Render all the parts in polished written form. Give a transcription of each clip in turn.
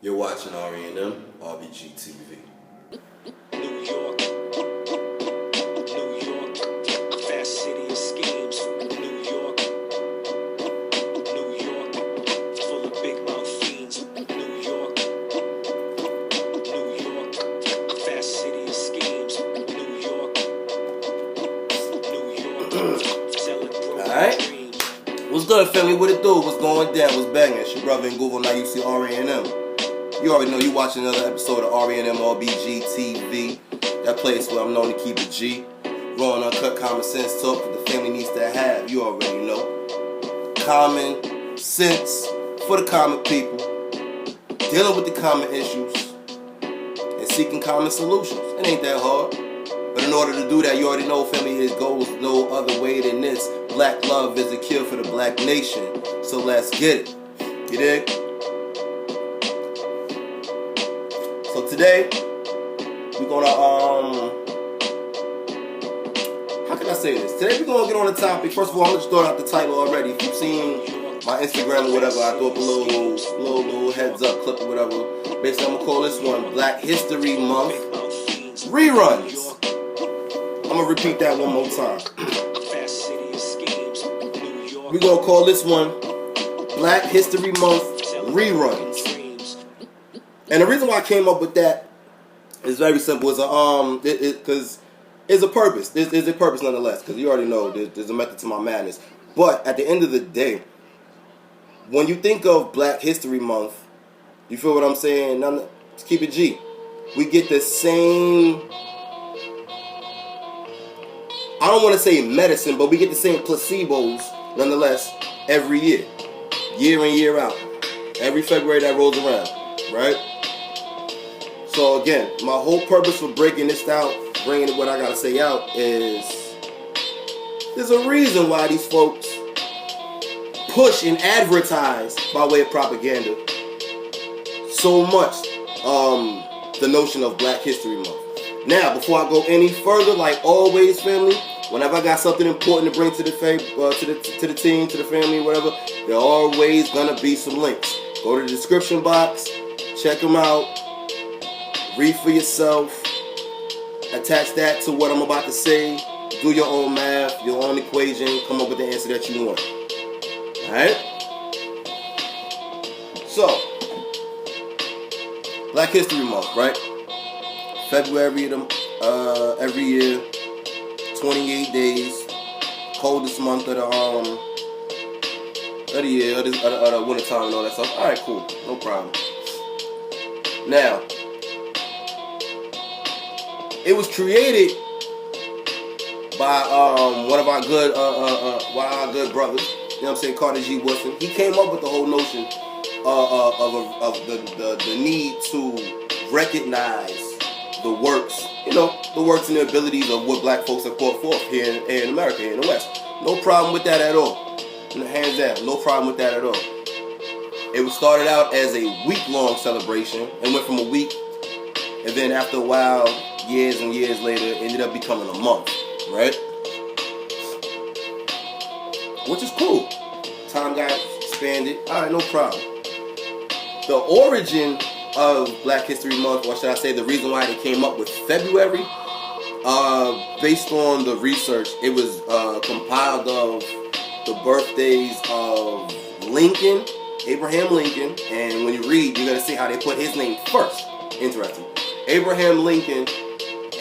You're watching R&M, RBG TV. New York, fast city of schemes. New York, full of big mouth fiends. New York, fast city of schemes. New York, selling broken dreams. What's good, family? What it do? What's going down? What's banging? It's your brother in Google. Now you see R&M. You already know you watching another episode of R&M RBG TV. That place where I'm known to keep it G. Raw and uncut common sense talk that the family needs to have. You already know. Common sense for the common people. Dealing with the common issues. And seeking common solutions. It ain't that hard. But in order to do that, you already know, family, it goes no other way than this. Black love is a cure for the black nation. So let's get it. You dig? So today, we're gonna, how can I say this? Today we're gonna get on the topic. First of all, I'm just throwing out the title already. If you've seen my Instagram or whatever, I throw up a little heads up clip or whatever. Basically, I'm gonna call this one Black History Month Reruns. I'm gonna repeat that one more time. We're gonna call this one Black History Month Reruns. And the reason why I came up with that is very simple. It's because it's a purpose. There's a purpose nonetheless. Because you already know there's a method to my madness. But at the end of the day, when you think of Black History Month, you feel what I'm saying? Let's keep it G. We get the same. I don't want to say medicine, but we get the same placebos nonetheless every year in, year out. Every February that rolls around, right? So again, my whole purpose for breaking this out, bringing what I gotta say out is there's a reason why these folks push and advertise by way of propaganda so much the notion of Black History Month. Now, before I go any further, like always, family, whenever I got something important to bring to the team, to the family, whatever, there are always gonna be some links. Go to the description box, check them out. Read for yourself. Attach that to what I'm about to say. Do your own math, your own equation. Come up with the answer that you want. Alright? So, Black History Month, right? February every year. 28 days. Coldest month of the year, of the winter time and all that stuff. Alright, cool. No problem. Now, it was created by one of our good brothers, you know what I'm saying, Carter G. Woodson. He came up with the whole notion of the need to recognize the works, the works and the abilities of what black folks have brought forth here in America, here in the West. No problem with that at all. Hands down, no problem with that at all. It was started out as a week-long celebration and went from a week, and then after a while, years and years later, it ended up becoming a month, right? Which is cool. Time got expanded. All right, no problem. The origin of Black History Month, or should I say the reason why they came up with February, based on the research, it was compiled of the birthdays of Lincoln, Abraham Lincoln, and when you read, you're going to see how they put his name first. Interesting. Abraham Lincoln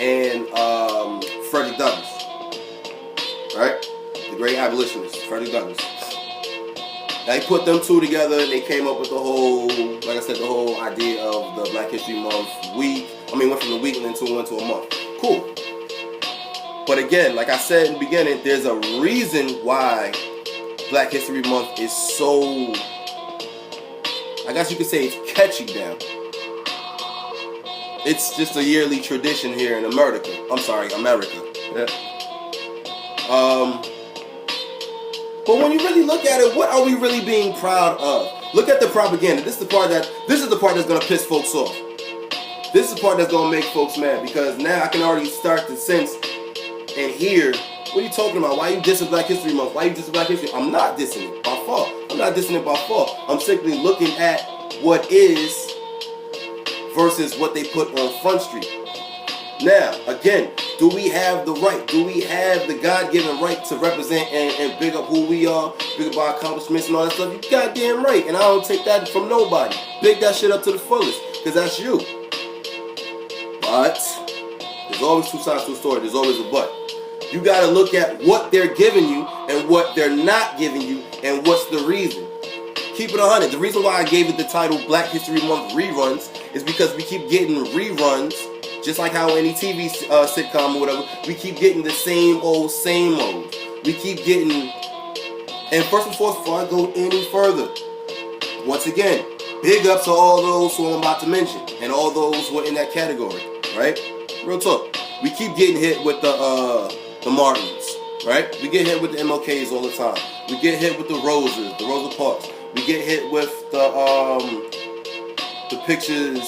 and Frederick Douglass, right? The great abolitionist, Frederick Douglass. They put them two together and they came up with the whole, like I said, the whole idea of the Black History Month week. Went from the week and then went to a month. Cool. But again, like I said in the beginning, there's a reason why Black History Month is so, I guess you could say it's catchy now. It's just a yearly tradition here in America. Yeah. But when you really look at it, what are we really being proud of? Look at the propaganda. This is the part that's gonna piss folks off. This is the part that's gonna make folks mad, because now I can already start to sense and hear, what are you talking about? Why are you dissing Black History Month? Why are you dissing Black History? I'm not dissing it by far. I'm not dissing it by far. I'm simply looking at what is versus what they put on Front Street. Now, again, do we have the right? Do we have the God-given right to represent and big up who we are, big up our accomplishments and all that stuff? You goddamn right, and I don't take that from nobody. Big that shit up to the fullest, because that's you. But there's always two sides to a story. There's always a but. You gotta look at what they're giving you and what they're not giving you, and what's the reason. Keep it 100. The reason why I gave it the title Black History Month Reruns is because we keep getting reruns, just like how any TV sitcom or whatever, we keep getting the same old. We keep getting, and first and foremost, before I go any further, once again, big ups to all those who I'm about to mention, and all those who are in that category, right? Real talk. We keep getting hit with the Martins, right? We get hit with the MLKs all the time. We get hit with the Roses, the Rosa Parks. We get hit with the pictures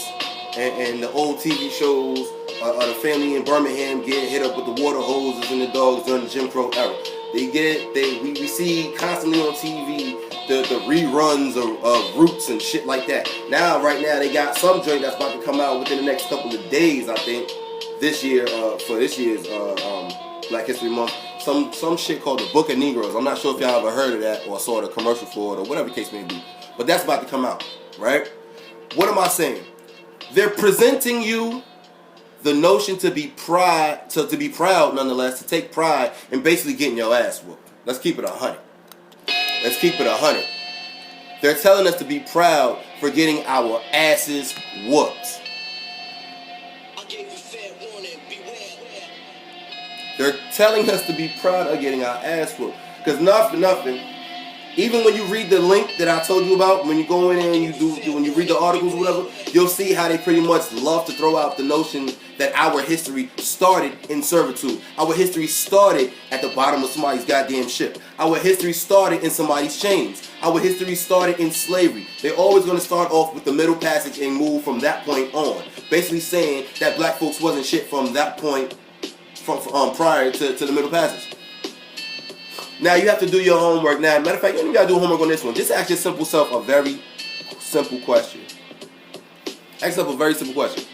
and the old TV shows. The family in Birmingham getting hit up with the water hoses and the dogs during the Jim Crow era. We see constantly on TV the reruns of Roots and shit like that. Right now they got some joint that's about to come out within the next couple of days, I think. This year, for this year's Black History Month, some shit called the Book of Negroes. I'm not sure if y'all ever heard of that or saw the commercial for it or whatever the case may be. But that's about to come out, right? What am I saying? They're presenting you the notion to be proud nonetheless, to take pride in basically getting your ass whooped. Let's keep it 100. Let's keep it 100. They're telling us to be proud for getting our asses whooped. They're telling us to be proud of getting our ass whooped. Because not for nothing, even when you read the link that I told you about, when you go in and when you read the articles or whatever, you'll see how they pretty much love to throw out the notion that our history started in servitude. Our history started at the bottom of somebody's goddamn ship. Our history started in somebody's chains. Our history started in slavery. They're always going to start off with the Middle Passage and move from that point on. Basically saying that black folks wasn't shit from that point from prior to the Middle Passage. Now you have to do your homework. Now, matter of fact, you don't even gotta do homework on this one. Just ask your simple self a very simple question. Ask yourself a very simple question.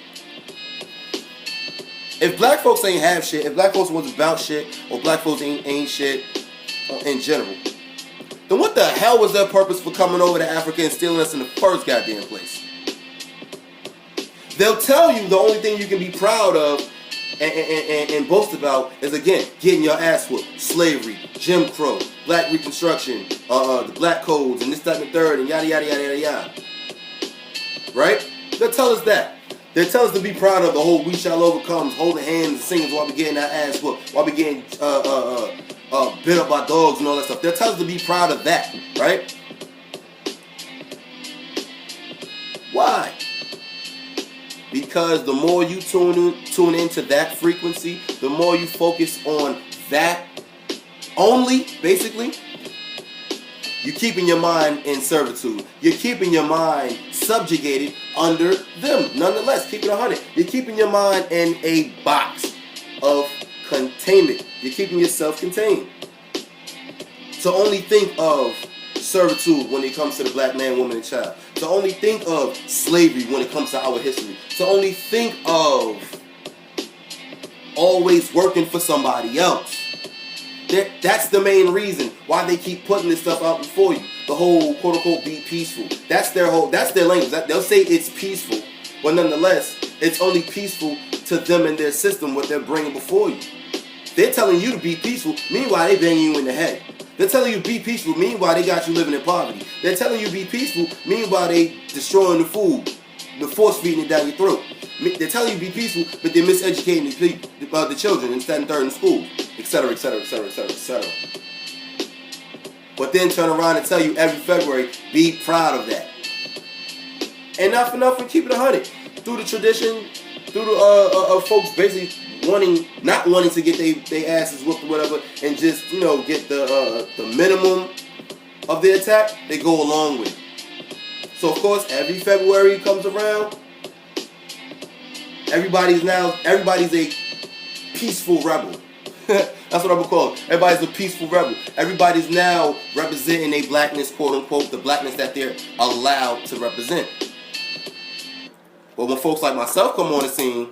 If black folks ain't have shit, if black folks wasn't about shit, or black folks ain't shit in general, then what the hell was their purpose for coming over to Africa and stealing us in the first goddamn place? They'll tell you the only thing you can be proud of and boast about is, again, getting your ass whooped, slavery, Jim Crow, black reconstruction, the black codes, and this, that, and the third, and yada, yada, yada, yada, yada. Right? They'll tell us that. They'll tell us to be proud of the whole we shall overcome, holding hands and singing while we getting our ass whooped, while we getting bit up by dogs and all that stuff. They'll tell us to be proud of that, right? Why? Because the more you tune into that frequency, the more you focus on that only, basically, you're keeping your mind in servitude. You're keeping your mind subjugated under them. Nonetheless, keep it 100. You're keeping your mind in a box of containment. You're keeping yourself contained. To only think of servitude when it comes to the black man, woman, and child. To only think of slavery when it comes to our history. To only think of always working for somebody else. That's the main reason why they keep putting this stuff out before you. The whole quote unquote be peaceful. That's their language. They'll say it's peaceful, but nonetheless, it's only peaceful to them and their system what they're bringing before you. They're telling you to be peaceful, meanwhile they banging you in the head. They're telling you be peaceful, meanwhile they got you living in poverty. They're telling you be peaceful, meanwhile they destroying the food, the force feeding it down your throat. They're telling you be peaceful, but they're miseducating the children instead of third in school, etc., etc., etc., etc., etc. But then turn around and tell you every February, be proud of that. And not for nothing, keep it 100. Through the tradition, through the folks basically not wanting to get their asses whooped or whatever, and just, get the minimum of their attack, they go along with it. So of course, every February comes around, everybody's a peaceful rebel. That's what I would call it. Everybody's a peaceful rebel. Everybody's now representing a blackness, quote unquote, the blackness that they're allowed to represent. But when folks like myself come on the scene,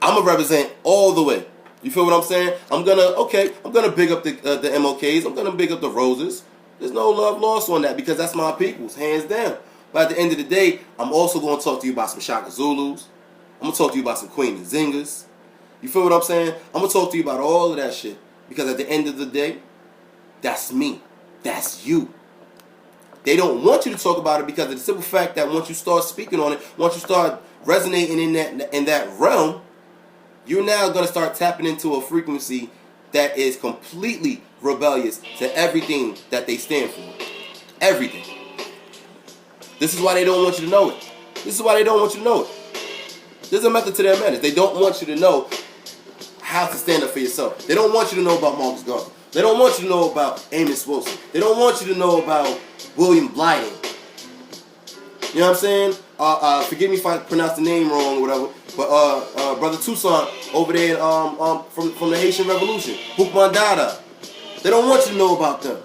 I'm gonna represent all the way. You feel what I'm saying? I'm gonna big up the MOKs. I'm gonna big up the Roses. There's no love lost on that because that's my peoples, hands down. But at the end of the day, I'm also gonna talk to you about some Shaka Zulus. I'm gonna talk to you about some Queen and Zingas. You feel what I'm saying? I'm gonna talk to you about all of that shit because at the end of the day, that's me. That's you. They don't want you to talk about it because of the simple fact that once you start speaking on it, once you start resonating in that realm, you're now going to start tapping into a frequency that is completely rebellious to everything that they stand for. Everything. This is why they don't want you to know it. This is why they don't want you to know it. There's a method to their madness. They don't want you to know how to stand up for yourself. They don't want you to know about Marcus Garvey. They don't want you to know about Amos Wilson. They don't want you to know about William Blyden. You know what I'm saying? Forgive me if I pronounce the name wrong or whatever. But Brother Toussaint over there from the Haitian Revolution, Boukman Dada. They don't want you to know about them.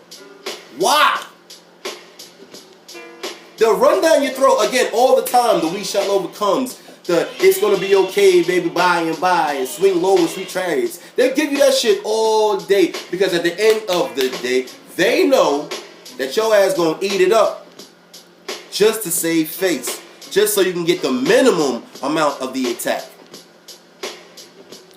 Why? They'll run down your throat again all the time. The we shall overcomes. The it's gonna be okay, baby, by and by, and swing low and sweet chariots. They'll give you that shit all day because at the end of the day, they know that your ass gonna eat it up just to save face, just so you can get the minimum amount of the attack.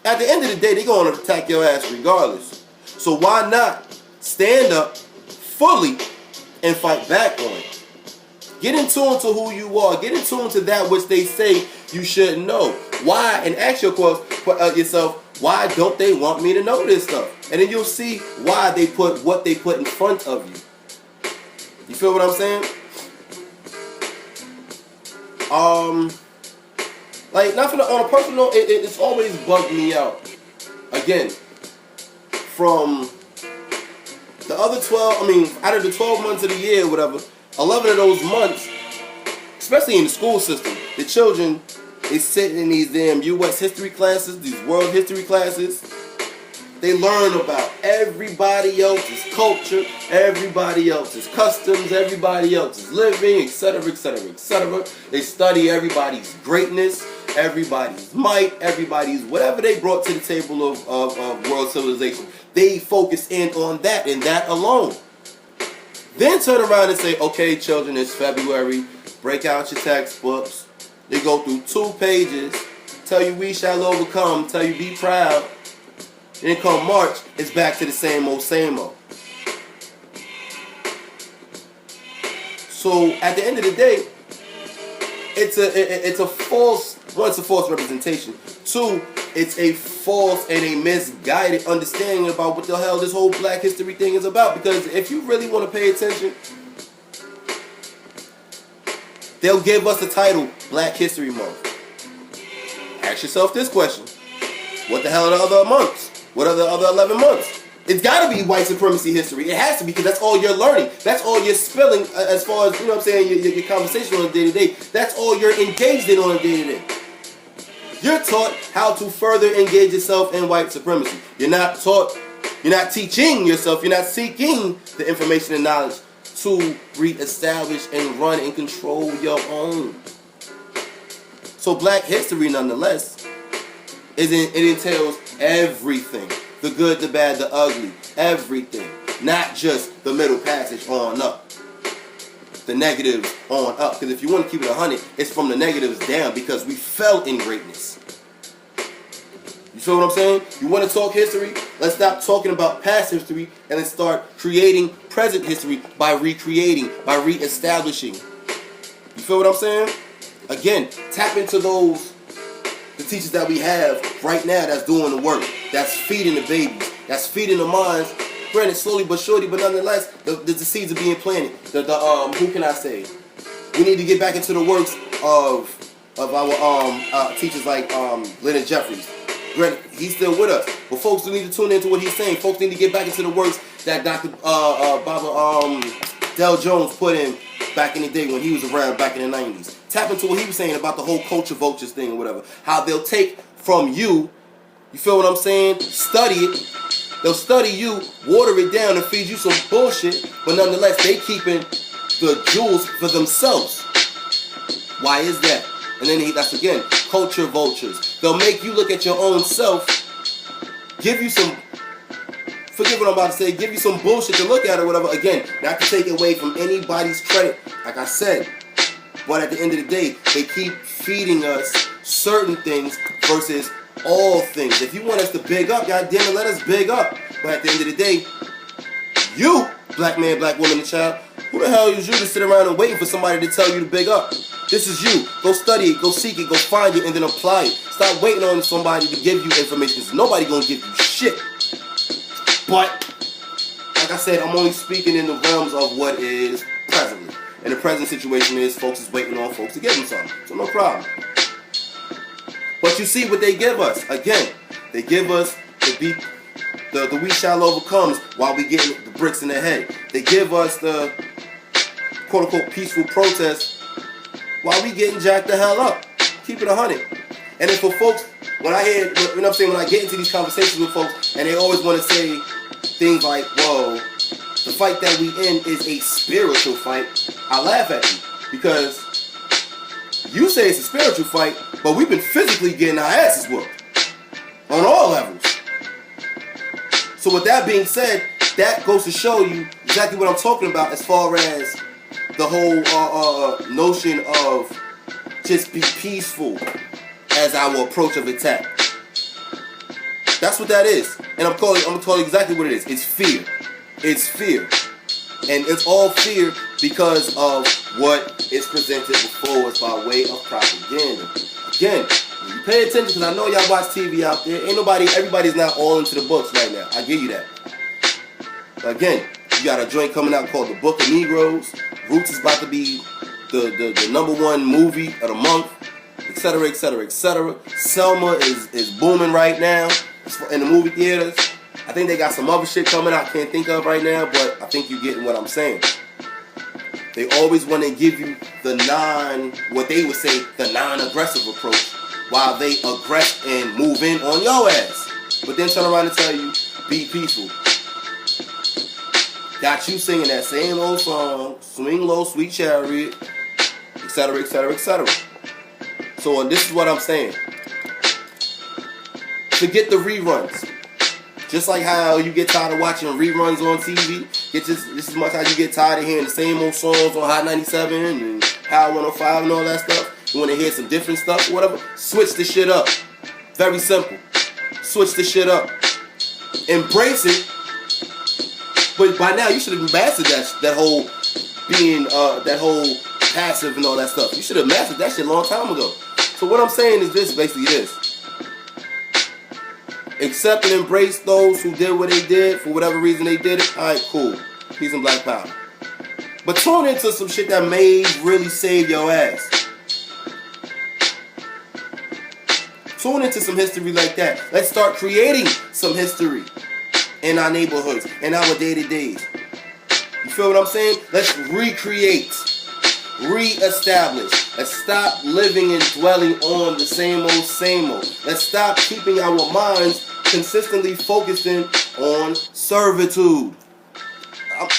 At the end of the day, they're gonna attack your ass regardless. So why not stand up fully and fight back on it? Get in tune to who you are. Get in tune to that which they say you should know. Why? And ask yourself, why don't they want me to know this stuff? And then you'll see why they put what they put in front of you. You feel what I'm saying? Like, on a personal note, it's always bugged me out. Again, from the other 12, out of the 12 months of the year, whatever, 11 of those months, especially in the school system, the children is sitting in these damn U.S. history classes, these world history classes. They learn about everybody else's culture, everybody else's customs, everybody else's living, etc., etc., etc. They study everybody's greatness, everybody's might, everybody's whatever they brought to the table of world civilization. They focus in on that and that alone. Then turn around and say, okay, children, it's February. Break out your textbooks. They go through 2 pages. Tell you we shall overcome. Tell you be proud. And then come March, it's back to the same old, same old. So at the end of the day, it's a false. One, it's a false representation. 2, it's a false and a misguided understanding about what the hell this whole Black History thing is about. Because if you really want to pay attention, they'll give us the title Black History Month. Ask yourself this question: what the hell are the other months? What are the other 11 months? It's got to be white supremacy history. It has to be, because that's all you're learning. That's all you're spilling as far as, you know what I'm saying, your conversation on a day-to-day. That's all you're engaged in on a day-to-day. You're taught how to further engage yourself in white supremacy. You're not teaching yourself, you're not seeking the information and knowledge to reestablish and run and control your own. So Black history, nonetheless, it entails everything. The good, the bad, the ugly. Everything. Not just the middle passage on up. The negatives on up. Because if you want to keep it 100, it's from the negatives down, because we fell in greatness. You feel what I'm saying? You want to talk history? Let's stop talking about past history and let's start creating present history by recreating, by reestablishing. You feel what I'm saying? Again, tap into the teachers that we have right now that's doing the work, that's feeding the babies, that's feeding the minds. Granted, slowly but surely, but nonetheless, the seeds are being planted. Who can I say? We need to get back into the works of our teachers like Leonard Jeffries. Granted, he's still with us, but folks do need to tune into what he's saying. Folks need to get back into the works that Dr. Baba Del Jones put in back in the day when he was around back in the 90s. Tap into what he was saying about the whole culture vultures thing or whatever. How they'll take from you feel what I'm saying? Study it. They'll study you, water it down, and feed you some bullshit, but nonetheless, they keeping the jewels for themselves. Why is that? And then that's again, culture vultures. They'll make you look at your own self, give you some, forget what I'm about to say, give you some bullshit to look at or whatever. Again, not to take away from anybody's credit, like I said. But at the end of the day, they keep feeding us certain things versus all things. If you want us to big up, goddamn it, let us big up. But at the end of the day, you, black man, black woman, and child, who the hell is you to sit around and waiting for somebody to tell you to big up? This is you. Go study it, go seek it, go find it, and then apply it. Stop waiting on somebody to give you information, because nobody gonna give you shit. But, like I said, I'm only speaking in the realms of what is presently. And the present situation is folks is waiting on folks to give them something. So no problem. But you see what they give us. Again, they give us the we shall overcomes while we getting the bricks in the head. They give us the quote unquote peaceful protest while we getting jacked the hell up. Keep it 100. And then for folks, when I hear, you know what I'm saying, when I get into these conversations with folks and they always want to say things like, whoa, the fight that we in is a spiritual fight, I laugh at you. Because you say it's a spiritual fight, but we've been physically getting our asses whooped. On all levels. So with that being said, that goes to show you exactly what I'm talking about as far as the whole notion of just be peaceful as our approach of attack. That's what that is. And I'm gonna tell you exactly what it is. It's fear. It's fear. And it's all fear because of what is presented before us by way of propaganda. Again, you pay attention because I know y'all watch TV out there. Everybody's not all into the books right now. I give you that. Again, you got a joint coming out called The Book of Negroes. Roots is about to be the #1 movie of the month, etc., etc., etc. Selma is booming right now in the movie theaters. I think they got some other shit coming out I can't think of right now, but I think you're getting what I'm saying. They always want to give you the what they would say, the non-aggressive approach, while they aggress and move in on your ass. But then turn around and tell you, be peaceful. Got you singing that same old song, Swing Low, Sweet Chariot, etc., etc., etc. So this is what I'm saying. Forget the reruns. Just like how you get tired of watching reruns on TV, this is much how you get tired of hearing the same old songs on Hot 97 and Power 105 and all that stuff. You want to hear some different stuff or whatever? Switch the shit up. Very simple. Switch the shit up. Embrace it. But by now you should have mastered that whole being that whole passive and all that stuff. You should have mastered that shit a long time ago. So what I'm saying is basically this. Accept and embrace those who did what they did for whatever reason they did it. Alright, cool. Peace and black power. But tune into some shit that may really save your ass. Tune into some history like that. Let's start creating some history in our neighborhoods, in our day-to-days. You feel what I'm saying? Let's recreate, re-establish. Let's stop living and dwelling on the same old, same old. Let's stop keeping our minds consistently focusing on servitude.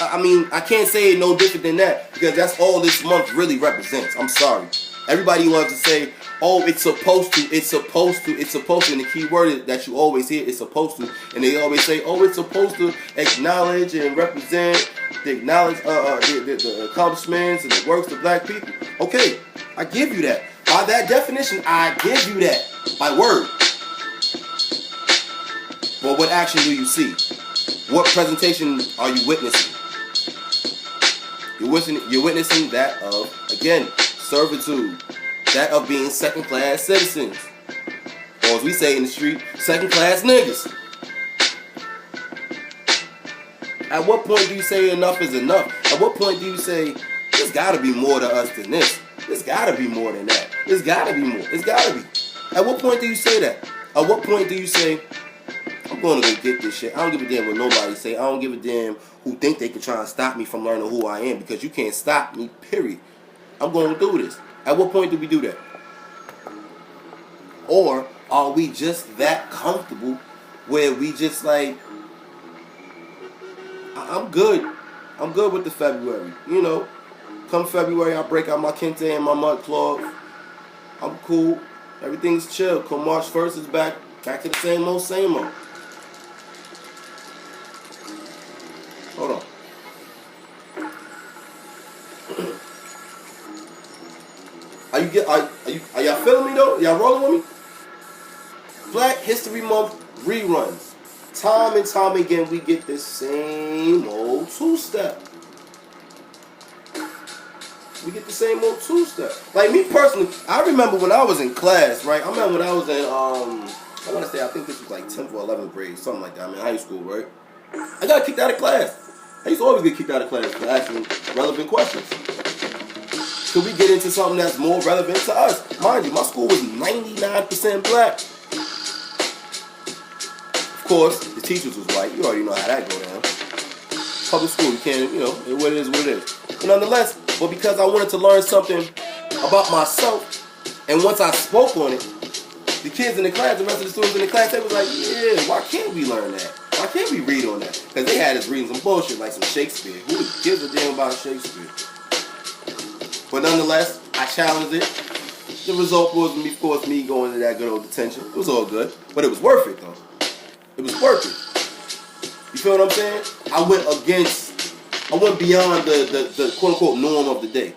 I mean, I can't say it no different than that because that's all this month really represents. I'm sorry. Everybody wants to say, oh, it's supposed to, it's supposed to, it's supposed to. And the key word that you always hear is supposed to. And they always say, oh, it's supposed to acknowledge and represent, the accomplishments and the works of black people. Okay, I give you that. By that definition, I give you that. By word. But what action do you see? What presentation are you witnessing? You're witnessing that of, again, servitude. That of being second-class citizens. Or as we say in the street, second-class niggas. At what point do you say enough is enough? At what point do you say, there's gotta be more to us than this? There's gotta be more than that. There's gotta be more. It's gotta be. At what point do you say that? At what point do you say, I'm going to go get this shit. I don't give a damn what nobody say. I don't give a damn who think they can try and stop me from learning who I am, because you can't stop me, period. I'm going to do this. At what point do we do that? Or are we just that comfortable where we just like, I'm good. I'm good with the February. You know, come February, I break out my kente and my mud cloth. I'm cool. Everything's chill. Come March 1st is back to the same old, same old. Hold on. Are y'all feeling me though? Y'all rolling with me? Black History Month reruns. Time and time again, we get this same old two-step. Like me personally, I remember when I was in class, right? I remember when I was in, I want to say, I think this was like 10th or 11th grade, something like that. I'm in high school, right? I got kicked out of class. I used to always get kicked out of class for asking relevant questions. Could we get into something that's more relevant to us? Mind you, my school was 99% black. Of course, the teachers was white. You already know how that go down. Public school, you can't, what it is, what it is. But nonetheless, but because I wanted to learn something about myself, and once I spoke on it, the kids in the class, the rest of the students in the class, they was like, yeah, why can't we learn that? Why can't we read on that? Because they had us reading some bullshit, like some Shakespeare. Who gives a damn about Shakespeare? But nonetheless, I challenged it. The result was, of course, me going to that good old detention. It was all good. But it was worth it, though. It was worth it. You feel what I'm saying? I went beyond the quote-unquote norm of the day.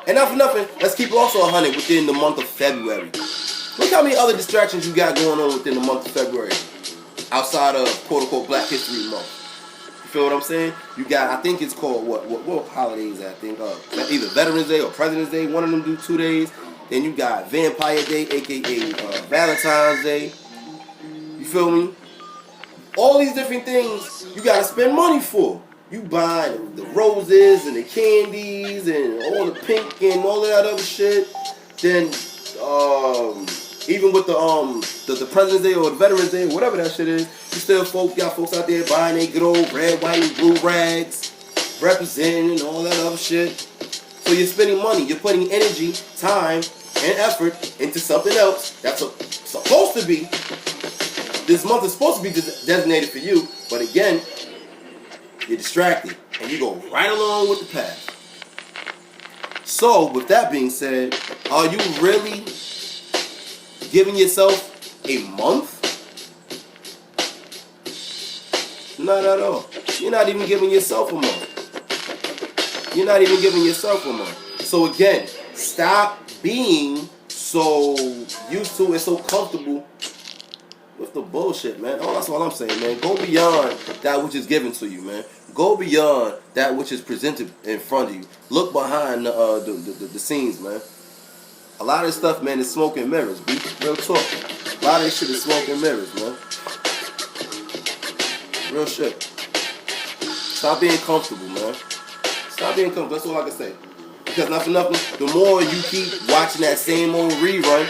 And not for nothing, let's keep it also 100 within the month of February. Look how many other distractions you got going on within the month of February. Outside of quote-unquote Black History Month. You feel what I'm saying? You got, I think it's called, what holidays I think? Either Veterans Day or President's Day. One of them do 2 days. Then you got Vampire Day, a.k.a. Valentine's Day. You feel me? All these different things you got to spend money for. You buy the roses and the candies and all the pink and all of that other shit. Then, even with the President's Day or the Veterans Day, whatever that shit is, you still got folks out there buying their good old red, white, and blue rags, representing and all that other shit. So you're spending money, you're putting energy, time, and effort into something else that's supposed to be, this month is supposed to be designated for you, but again, you're distracted, and you go right along with the path. So, with that being said, are you really giving yourself a month? Not at all. You're not even giving yourself a month. So again, stop being so used to and so comfortable with the bullshit, man. Oh, that's all I'm saying, man. Go beyond that which is given to you, man. Go beyond that which is presented in front of you. Look behind the scenes, man. A lot of this stuff, man, is smoke and mirrors. Real talk. A lot of this shit is smoke and mirrors, man. Real shit. Stop being comfortable, man. Stop being comfortable. That's all I can say. Because not for nothing, the more you keep watching that same old rerun,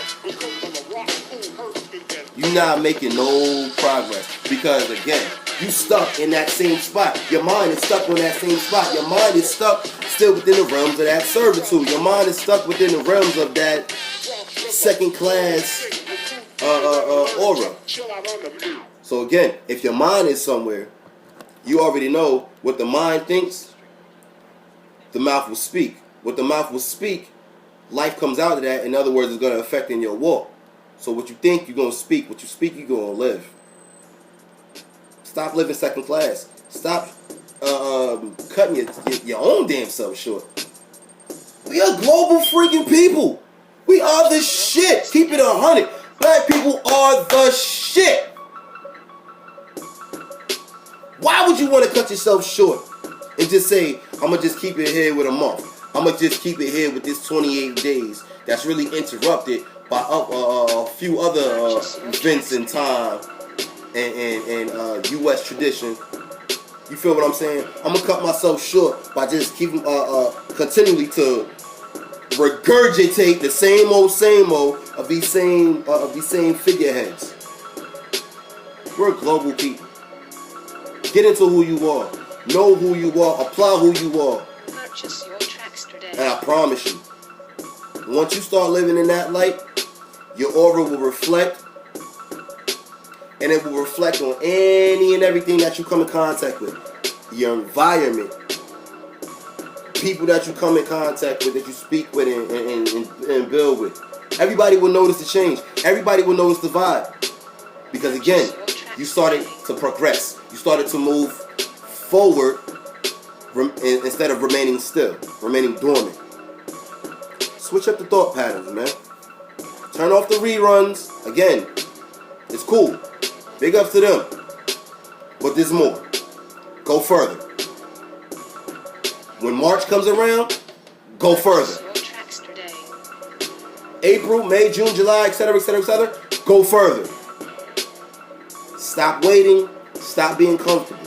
you're not making no progress. Because again, you stuck in that same spot. Your mind is stuck on that same spot. Your mind is stuck still within the realms of that servitude. Your mind is stuck within the realms of that second class aura. So again, if your mind is somewhere, you already know what the mind thinks, the mouth will speak. What the mouth will speak, life comes out of that. In other words, it's going to affect in your walk. So what you think, you're going to speak. What you speak, you're going to live. Stop living second class. Stop cutting your own damn self short. We are global freaking people. We are the shit. Keep it 100. Black people are the shit. Why would you want to cut yourself short and just say, I'm going to just keep it here with a month. I'm going to just keep it here with this 28 days that's really interrupted by a few other events in time and U.S. tradition. You feel what I'm saying? I'm going to cut myself short by just keeping continually to regurgitate the same old of these same figureheads. We're global people. Get into who you are. Know who you are. Apply who you are. Purchase your tracks today. And I promise you, once you start living in that light, your aura will reflect, and it will reflect on any and everything that you come in contact with. Your environment, people that you come in contact with, that you speak with and build with. Everybody will notice the change. Everybody will notice the vibe. Because again, you started to progress. You started to move forward instead of remaining still, remaining dormant. Switch up the thought patterns, man. Turn off the reruns. Again, it's cool. Big ups to them. But there's more. Go further. When March comes around, go further. April, May, June, July, etc., etc., etc., go further. Stop waiting. Stop being comfortable.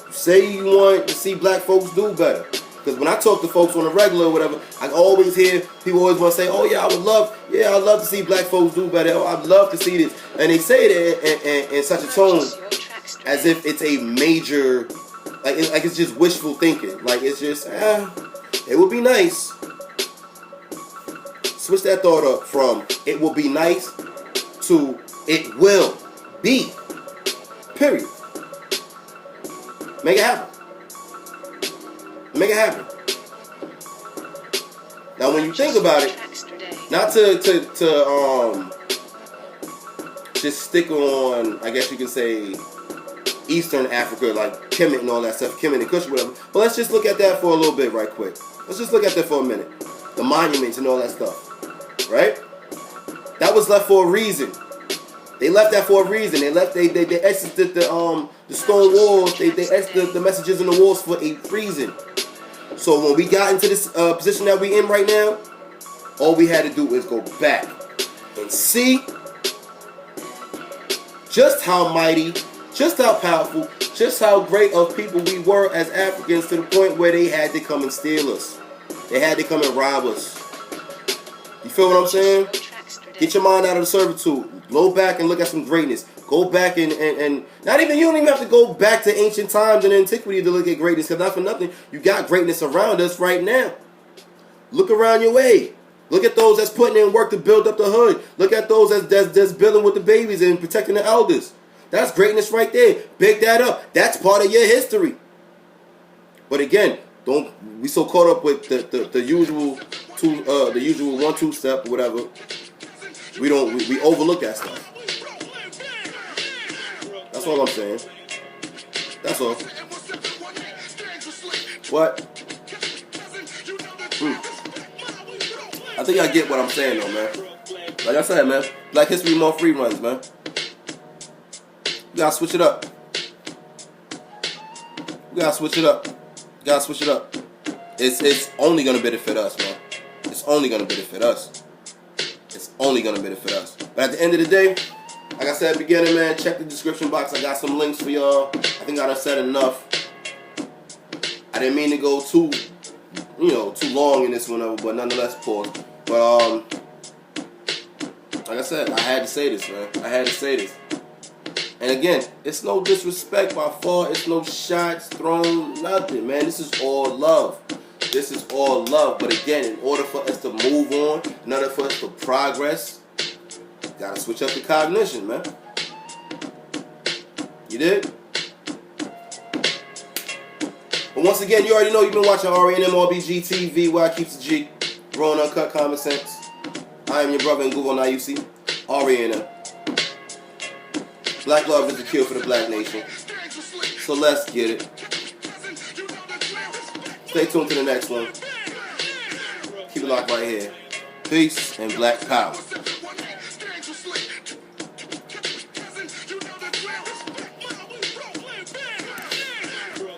You say you want to see black folks do better. Because when I talk to folks on a regular or whatever, I always hear people always want to say, oh yeah, I'd love to see black folks do better. Oh, I'd love to see this. And they say it in such a tone as if it's a major, like it's just wishful thinking. Like it's just, it would be nice. Switch that thought up from it will be nice to it will be. Period. Make it happen. Make it happen. Now, when you think about it, not to just stick on, I guess you can say, Eastern Africa, like Kemet and all that stuff, Kemet and Kush, whatever. But let's just look at that for a little bit, right quick. Let's just look at that for a minute. The monuments and all that stuff, right? That was left for a reason. They left that for a reason. They exited the stone walls. They exited the messages in the walls for a reason. So when we got into this position that we're in right now, all we had to do is go back and see just how mighty, just how powerful, just how great of people we were as Africans, to the point where they had to come and steal us. They had to come and rob us. You feel what I'm saying? Get your mind out of the servitude. Go back and look at some greatness. Go back and not even, you don't even have to go back to ancient times and antiquity to look at greatness. Because not for nothing, you got greatness around us right now. Look around your way. Look at those that's putting in work to build up the hood. Look at those that's building with the babies and protecting the elders. That's greatness right there. Big that up. That's part of your history. But again, don't be so caught up with the usual 1-2 step or whatever. We overlook that stuff. That's all I'm saying. That's all. What? I think I get what I'm saying though, man. Like I said, man, Black History Month reruns, man. You gotta switch it up. You gotta switch it up. You gotta switch it up. It's only gonna benefit us, man. It's only gonna benefit us. It's only gonna benefit us. But at the end of the day, like I said at the beginning, man, check the description box. I got some links for y'all. I think I done said enough. I didn't mean to go too long in this one, but nonetheless, pause. But like I said, I had to say this, man. I had to say this. And again, it's no disrespect by far. It's no shots thrown, nothing, man. This is all love. This is all love. But again, in order for us to move on, in order for us to progress, gotta switch up the cognition, man. You did? But once again, you already know you've been watching RENMRBG TV, where I keep the G. Raw and uncut common sense. I am your brother in Google, now you see. RENM. Black love is the cure for the black nation. So let's get it. Stay tuned to the next one. Keep it locked right here. Peace and black power.